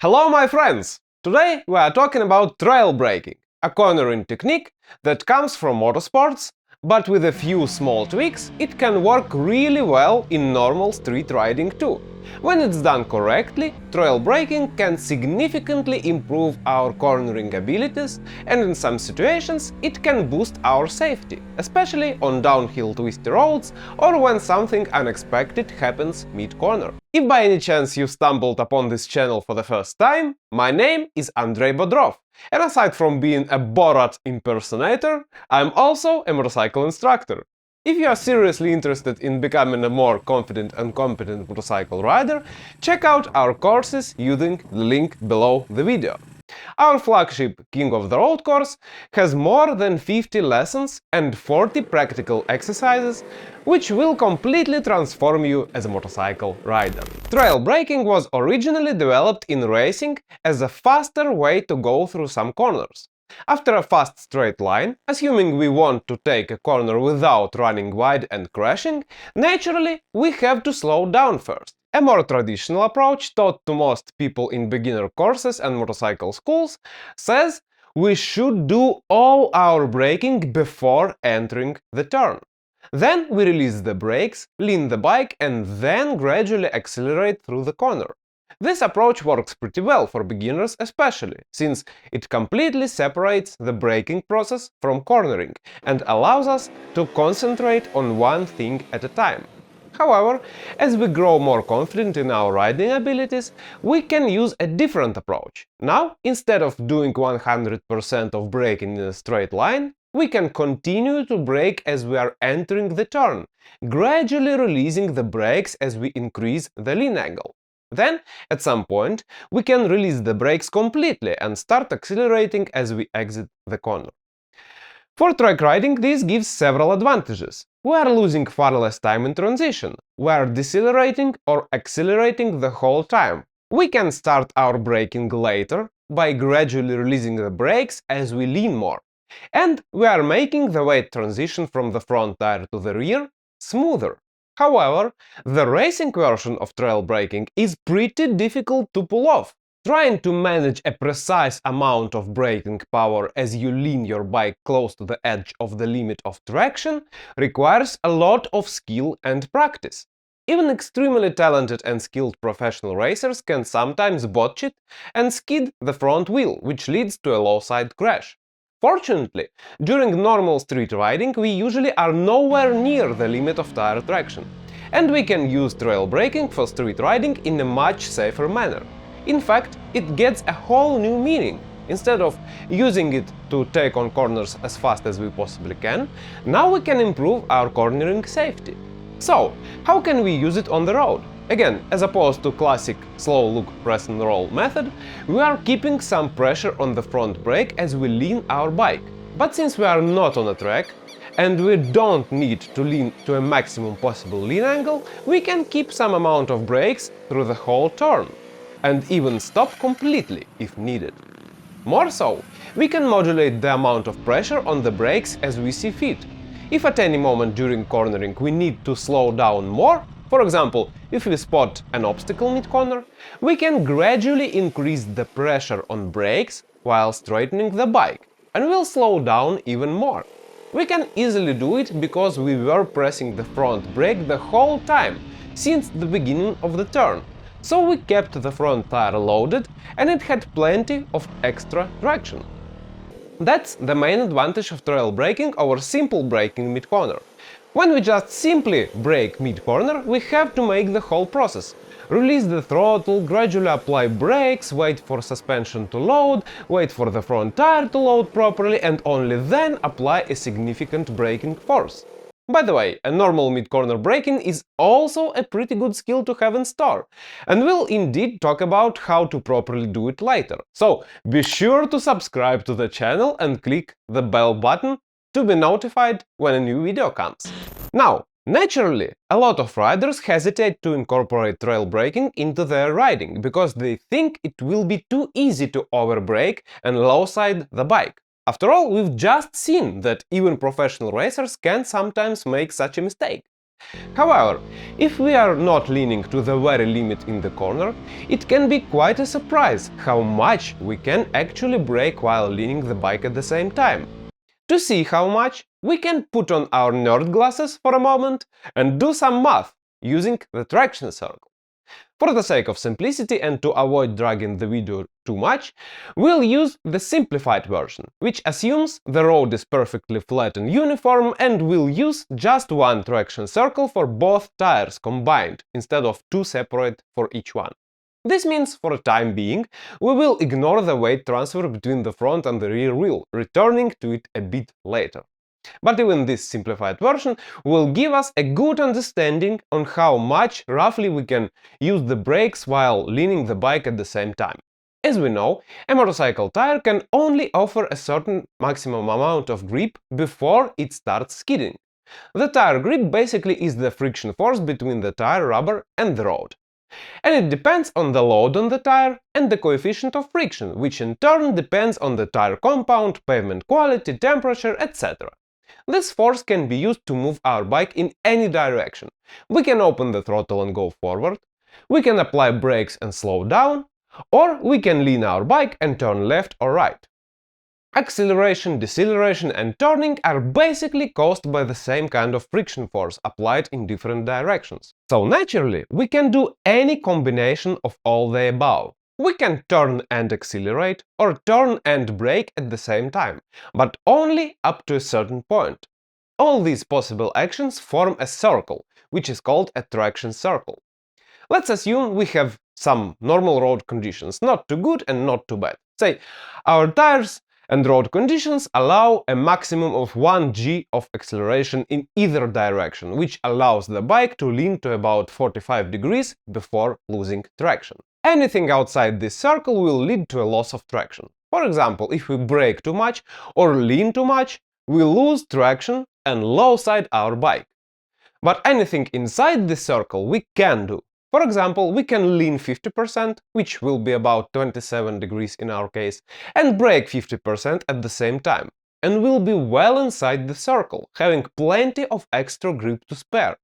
Hello, my friends! Today we are talking about trail braking, a cornering technique that comes from motorsports, but with a few small tweaks it can work really well in normal street riding too. When it's done correctly, trail braking can significantly improve our cornering abilities, and in some situations it can boost our safety, especially on downhill twisty roads or when something unexpected happens mid-corner. If by any chance you stumbled upon this channel for the first time, my name is Andrei Bodrov, and aside from being a Borat impersonator, I'm also a motorcycle instructor. If you are seriously interested in becoming a more confident and competent motorcycle rider, check out our courses using the link below the video. Our flagship King of the Road course has more than 50 lessons and 40 practical exercises, which will completely transform you as a motorcycle rider. Trail braking was originally developed in racing as a faster way to go through some corners. After a fast straight line, assuming we want to take a corner without running wide and crashing, naturally we have to slow down first. A more traditional approach taught to most people in beginner courses and motorcycle schools says we should do all our braking before entering the turn. Then we release the brakes, lean the bike and then gradually accelerate through the corner. This approach works pretty well for beginners especially, since it completely separates the braking process from cornering and allows us to concentrate on one thing at a time. However, as we grow more confident in our riding abilities, we can use a different approach. Now, instead of doing 100% of braking in a straight line, we can continue to brake as we are entering the turn, gradually releasing the brakes as we increase the lean angle. Then, at some point, we can release the brakes completely and start accelerating as we exit the corner. For track riding, this gives several advantages. We are losing far less time in transition. We are decelerating or accelerating the whole time. We can start our braking later by gradually releasing the brakes as we lean more. And we are making the weight transition from the front tire to the rear smoother. However, the racing version of trail braking is pretty difficult to pull off. Trying to manage a precise amount of braking power as you lean your bike close to the edge of the limit of traction requires a lot of skill and practice. Even extremely talented and skilled professional racers can sometimes botch it and skid the front wheel, which leads to a low-side crash. Fortunately, during normal street riding we usually are nowhere near the limit of tire traction, and we can use trail braking for street riding in a much safer manner. In fact, it gets a whole new meaning. Instead of using it to take on corners as fast as we possibly can, now we can improve our cornering safety. So, how can we use it on the road? Again, as opposed to classic slow look press and roll method, we are keeping some pressure on the front brake as we lean our bike. But since we are not on a track, and we don't need to lean to a maximum possible lean angle, we can keep some amount of brakes through the whole turn, and even stop completely if needed. More so, we can modulate the amount of pressure on the brakes as we see fit. If at any moment during cornering we need to slow down more, for example, if we spot an obstacle mid-corner, we can gradually increase the pressure on brakes while straightening the bike, and we'll slow down even more. We can easily do it because we were pressing the front brake the whole time, since the beginning of the turn. So we kept the front tire loaded and it had plenty of extra traction. That's the main advantage of trail braking over simple braking mid-corner. When we just simply brake mid-corner, we have to make the whole process. Release the throttle, gradually apply brakes, wait for suspension to load, wait for the front tire to load properly, and only then apply a significant braking force. By the way, a normal mid-corner braking is also a pretty good skill to have in store, and we'll indeed talk about how to properly do it later. So be sure to subscribe to the channel and click the bell button to be notified when a new video comes. Now, naturally, a lot of riders hesitate to incorporate trail braking into their riding because they think it will be too easy to overbrake and low-side the bike. After all, we've just seen that even professional racers can sometimes make such a mistake. However, if we are not leaning to the very limit in the corner, it can be quite a surprise how much we can actually brake while leaning the bike at the same time. To see how much, we can put on our nerd glasses for a moment and do some math using the traction circle. For the sake of simplicity and to avoid dragging the video too much, we'll use the simplified version, which assumes the road is perfectly flat and uniform, and we'll use just one traction circle for both tires combined, instead of two separate for each one. This means, for the time being, we will ignore the weight transfer between the front and the rear wheel, returning to it a bit later. But even this simplified version will give us a good understanding on how much roughly we can use the brakes while leaning the bike at the same time. As we know, a motorcycle tire can only offer a certain maximum amount of grip before it starts skidding. The tire grip basically is the friction force between the tire rubber and the road. And it depends on the load on the tire and the coefficient of friction, which in turn depends on the tire compound, pavement quality, temperature, etc. This force can be used to move our bike in any direction. We can open the throttle and go forward, we can apply brakes and slow down, or we can lean our bike and turn left or right. Acceleration, deceleration and turning are basically caused by the same kind of friction force applied in different directions. So naturally, we can do any combination of all the above. We can turn and accelerate, or turn and brake at the same time, but only up to a certain point. All these possible actions form a circle, which is called a traction circle. Let's assume we have some normal road conditions, not too good and not too bad. Say, our tires and road conditions allow a maximum of 1 g of acceleration in either direction, which allows the bike to lean to about 45 degrees before losing traction. Anything outside this circle will lead to a loss of traction. For example, if we brake too much or lean too much, we lose traction and low side our bike. But anything inside this circle we can do. For example, we can lean 50%, which will be about 27 degrees in our case, and brake 50% at the same time, and we'll be well inside the circle, having plenty of extra grip to spare.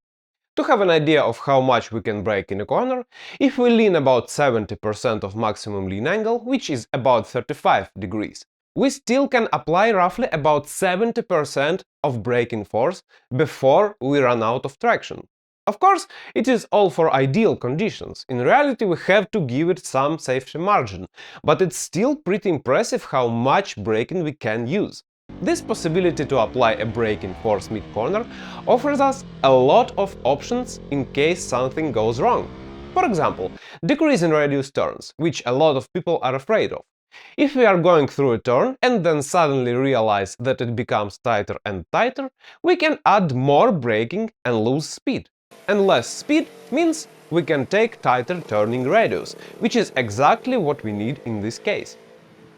To have an idea of how much we can brake in a corner, if we lean about 70% of maximum lean angle, which is about 35 degrees, we still can apply roughly about 70% of braking force before we run out of traction. Of course, it is all for ideal conditions. In reality, we have to give it some safety margin, but it's still pretty impressive how much braking we can use. This possibility to apply a braking force mid-corner offers us a lot of options in case something goes wrong. For example, decreasing radius turns, which a lot of people are afraid of. If we are going through a turn and then suddenly realize that it becomes tighter and tighter, we can add more braking and lose speed. And less speed means we can take tighter turning radius, which is exactly what we need in this case.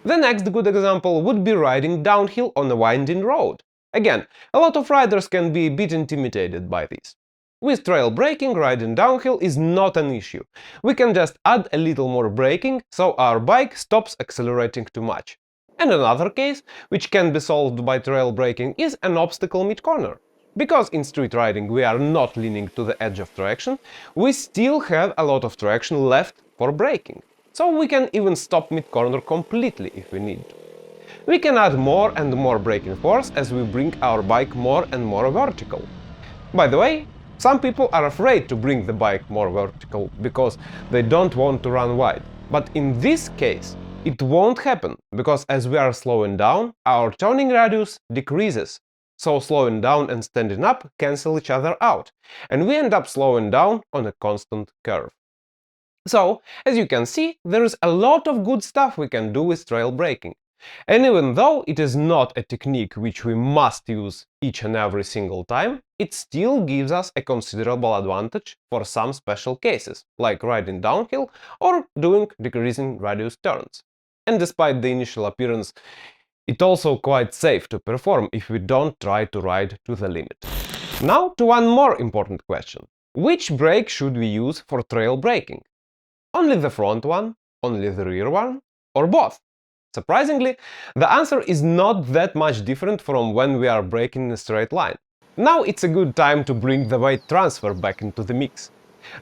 The next good example would be riding downhill on a winding road. Again, a lot of riders can be a bit intimidated by this. With trail braking, riding downhill is not an issue. We can just add a little more braking, so our bike stops accelerating too much. And another case, which can be solved by trail braking, is an obstacle mid-corner. Because in street riding we are not leaning to the edge of traction, we still have a lot of traction left for braking. So we can even stop mid-corner completely if we need to. We can add more and more braking force as we bring our bike more and more vertical. By the way, some people are afraid to bring the bike more vertical because they don't want to run wide. But in this case, it won't happen, because as we are slowing down, our turning radius decreases. So slowing down and standing up cancel each other out, and we end up slowing down on a constant curve. So, as you can see, there is a lot of good stuff we can do with trail braking. And even though it is not a technique which we must use each and every single time, it still gives us a considerable advantage for some special cases, like riding downhill or doing decreasing radius turns. And despite the initial appearance, it's also quite safe to perform if we don't try to ride to the limit. Now to one more important question. Which brake should we use for trail braking? Only the front one, only the rear one, or both? Surprisingly, the answer is not that much different from when we are braking in a straight line. Now it's a good time to bring the weight transfer back into the mix.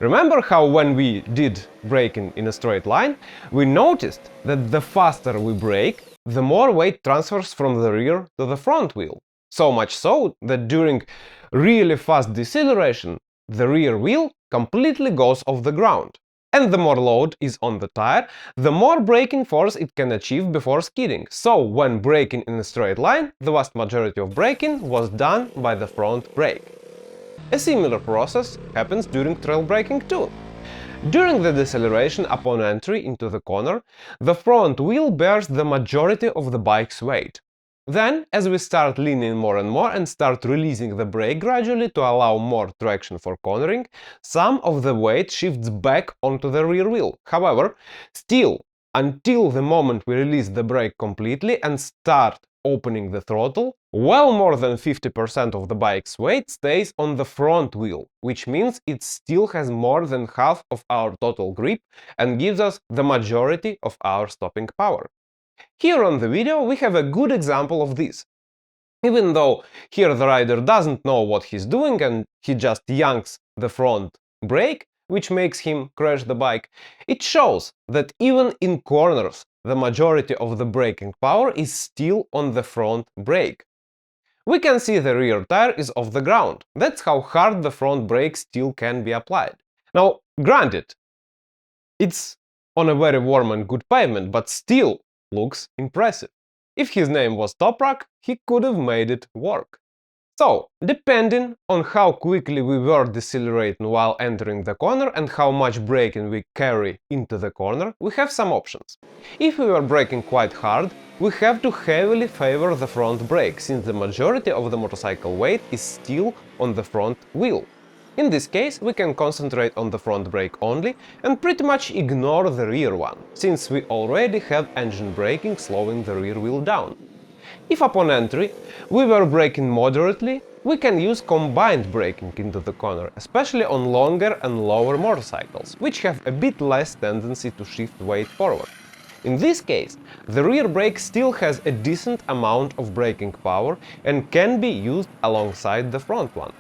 Remember how when we did braking in a straight line, we noticed that the faster we brake, the more weight transfers from the rear to the front wheel. So much so that during really fast deceleration, the rear wheel completely goes off the ground. And the more load is on the tire, the more braking force it can achieve before skidding. So when braking in a straight line, the vast majority of braking was done by the front brake. A similar process happens during trail braking too. During the deceleration upon entry into the corner, the front wheel bears the majority of the bike's weight. Then, as we start leaning more and more and start releasing the brake gradually to allow more traction for cornering, some of the weight shifts back onto the rear wheel. However, still, until the moment we release the brake completely and start opening the throttle, well more than 50% of the bike's weight stays on the front wheel, which means it still has more than half of our total grip and gives us the majority of our stopping power. Here on the video we have a good example of this. Even though here the rider doesn't know what he's doing and he just yanks the front brake, which makes him crash the bike, it shows that even in corners the majority of the braking power is still on the front brake. We can see the rear tire is off the ground. That's how hard the front brake still can be applied. Now, granted, it's on a very warm and good pavement, but still looks impressive. If his name was Toprak, he could have made it work. So, depending on how quickly we were decelerating while entering the corner and how much braking we carry into the corner, we have some options. If we were braking quite hard, we have to heavily favor the front brake, since the majority of the motorcycle weight is still on the front wheel. In this case, we can concentrate on the front brake only and pretty much ignore the rear one, since we already have engine braking slowing the rear wheel down. If upon entry we were braking moderately, we can use combined braking into the corner, especially on longer and lower motorcycles, which have a bit less tendency to shift weight forward. In this case, the rear brake still has a decent amount of braking power and can be used alongside the front one.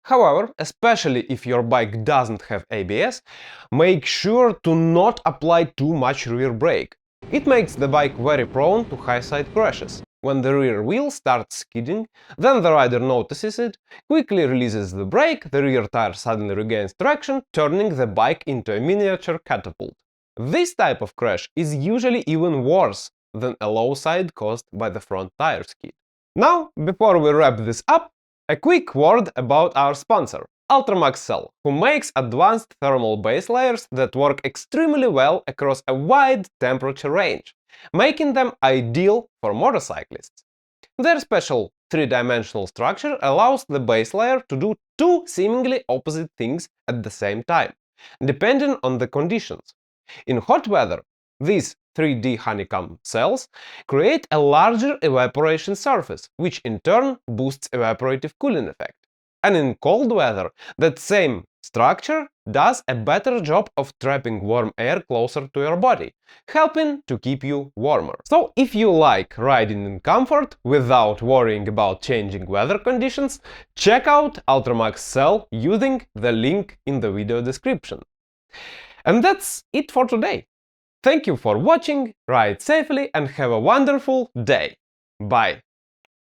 However, especially if your bike doesn't have ABS, make sure to not apply too much rear brake. It makes the bike very prone to high-side crashes. When the rear wheel starts skidding, then the rider notices it, quickly releases the brake, the rear tire suddenly regains traction, turning the bike into a miniature catapult. This type of crash is usually even worse than a low side caused by the front tire skid. Now, before we wrap this up, a quick word about our sponsor, Ultramax Cell, who makes advanced thermal base layers that work extremely well across a wide temperature range, making them ideal for motorcyclists. Their special three-dimensional structure allows the base layer to do two seemingly opposite things at the same time, depending on the conditions. In hot weather, these 3D honeycomb cells create a larger evaporation surface, which in turn boosts evaporative cooling effect. And in cold weather, that same structure does a better job of trapping warm air closer to your body, helping to keep you warmer. So if you like riding in comfort without worrying about changing weather conditions, check out Ultramax Cell using the link in the video description. And that's it for today. Thank you for watching, ride safely and have a wonderful day. Bye!